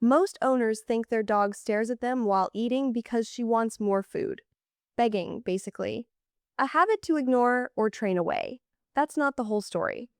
Most owners think their dog stares at them while eating because she wants more food. Begging, basically. A habit to ignore or train away. That's not the whole story.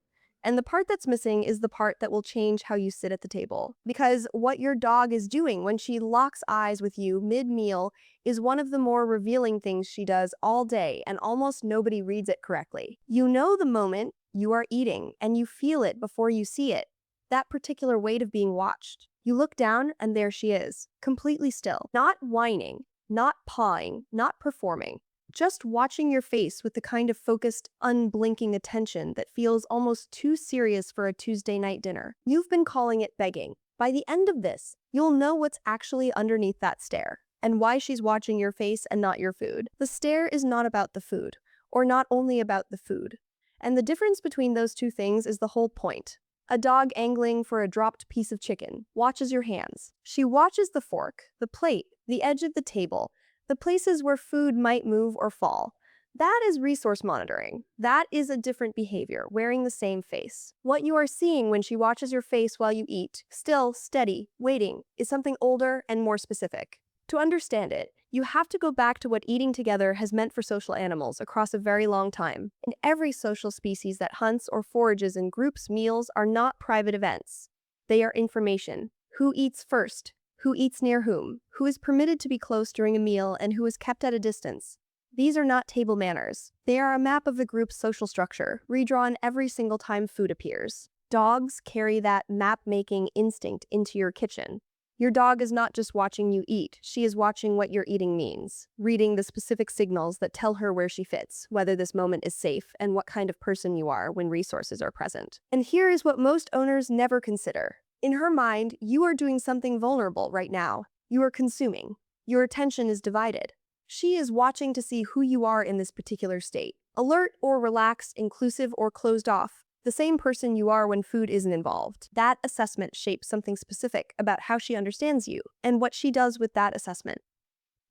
And the part that's missing is the part that will change how you sit at the table. Because what your dog is doing when she locks eyes with you mid-meal is one of the more revealing things she does all day, and almost nobody reads it correctly. You know the moment you are eating, and you feel it before you see it. That particular weight of being watched. You look down, and there she is, completely still. Not whining, not pawing, not performing. Just watching your face with the kind of focused, unblinking attention that feels almost too serious for a Tuesday night dinner. You've been calling it begging. By the end of this, you'll know what's actually underneath that stare, and why she's watching your face and not your food. The stare is not about the food, or not only about the food. And the difference between those two things is the whole point. A dog angling for a dropped piece of chicken watches your hands. She watches the fork, the plate, the edge of the table, the places where food might move or fall. That is resource monitoring. That is a different behavior, wearing the same face. What you are seeing when she watches your face while you eat, still, steady, waiting, is something older and more specific. To understand it, you have to go back to what eating together has meant for social animals across a very long time. In every social species that hunts or forages in groups, meals are not private events. They are information. Who eats first? Who eats near whom? Who is permitted to be close during a meal and who is kept at a distance? These are not table manners. They are a map of the group's social structure, redrawn every single time food appears. Dogs carry that map-making instinct into your kitchen. Your dog is not just watching you eat, she is watching what your eating means, reading the specific signals that tell her where she fits, whether this moment is safe, and what kind of person you are when resources are present. And here is what most owners never consider. In her mind, you are doing something vulnerable right now. You are consuming. Your attention is divided. She is watching to see who you are in this particular state. Alert or relaxed, inclusive or closed off. The same person you are when food isn't involved. That assessment shapes something specific about how she understands you and what she does with that assessment.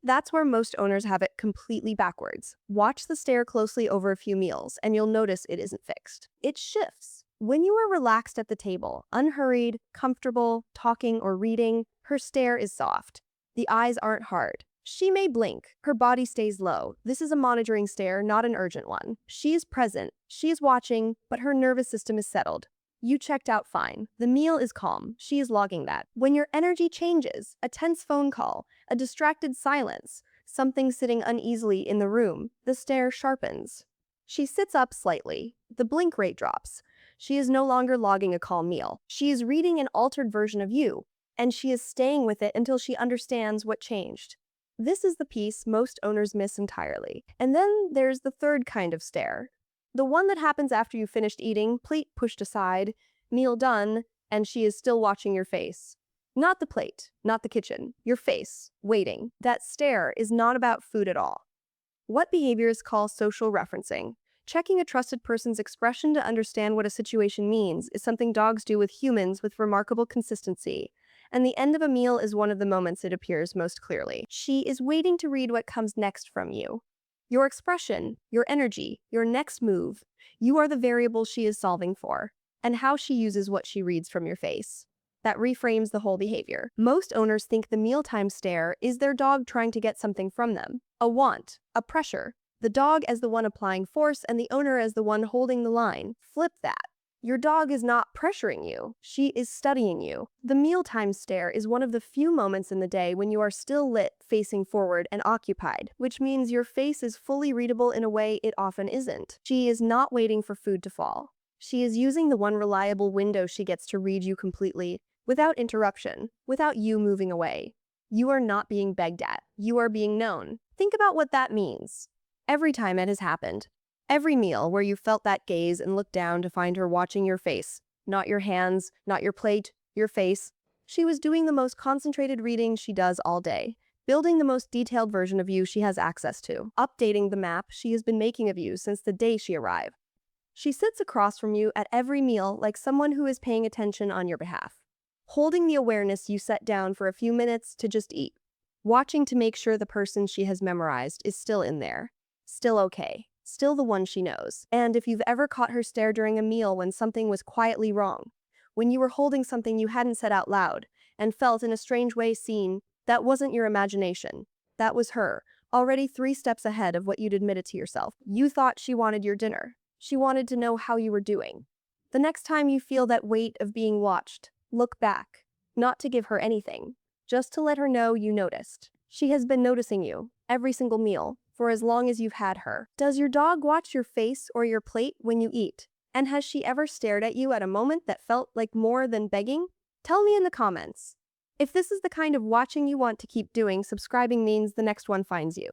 That's where most owners have it completely backwards. Watch the stare closely over a few meals, and you'll notice it isn't fixed. It shifts. When you are relaxed at the table, unhurried, comfortable, talking or reading, her stare is soft. The eyes aren't hard. She may blink. Her body stays low. This is a monitoring stare, not an urgent one. She is present. She is watching, but her nervous system is settled. You checked out fine. The meal is calm. She is logging that. When your energy changes, a tense phone call, a distracted silence, something sitting uneasily in the room, the stare sharpens. She sits up slightly. The blink rate drops. She is no longer logging a calm meal. She is reading an altered version of you, and she is staying with it until she understands what changed. This is the piece most owners miss entirely. And then there's the third kind of stare. The one that happens after you finished eating, plate pushed aside, meal done, and she is still watching your face. Not the plate, not the kitchen, your face, waiting. That stare is not about food at all. What behaviors call social referencing? Checking a trusted person's expression to understand what a situation means is something dogs do with humans with remarkable consistency. And the end of a meal is one of the moments it appears most clearly. She is waiting to read what comes next from you. Your expression, your energy, your next move, you are the variable she is solving for, and how she uses what she reads from your face. That reframes the whole behavior. Most owners think the mealtime stare is their dog trying to get something from them. A want, a pressure. The dog as the one applying force and the owner as the one holding the line. Flip that. Your dog is not pressuring you. She is studying you. The mealtime stare is one of the few moments in the day when you are still lit, facing forward, and occupied, which means your face is fully readable in a way it often isn't. She is not waiting for food to fall. She is using the one reliable window she gets to read you completely, without interruption, without you moving away. You are not being begged at. You are being known. Think about what that means. Every time it has happened. Every meal where you felt that gaze and looked down to find her watching your face. Not your hands, not your plate, your face. She was doing the most concentrated reading she does all day, building the most detailed version of you she has access to, updating the map she has been making of you since the day she arrived. She sits across from you at every meal like someone who is paying attention on your behalf, holding the awareness you set down for a few minutes to just eat, watching to make sure the person she has memorized is still in there, still okay. Still the one she knows. And if you've ever caught her stare during a meal when something was quietly wrong, when you were holding something you hadn't said out loud, and felt in a strange way seen. That wasn't your imagination. That was her, already 3 steps ahead of what you'd admitted to yourself. You thought she wanted your dinner. She wanted to know how you were doing. The next time you feel that weight of being watched, look back. Not to give her anything, just to let her know you noticed. She has been noticing you, every single meal, for as long as you've had her. Does your dog watch your face or your plate when you eat? And has she ever stared at you at a moment that felt like more than begging? Tell me in the comments. If this is the kind of watching you want to keep doing, subscribing means the next one finds you.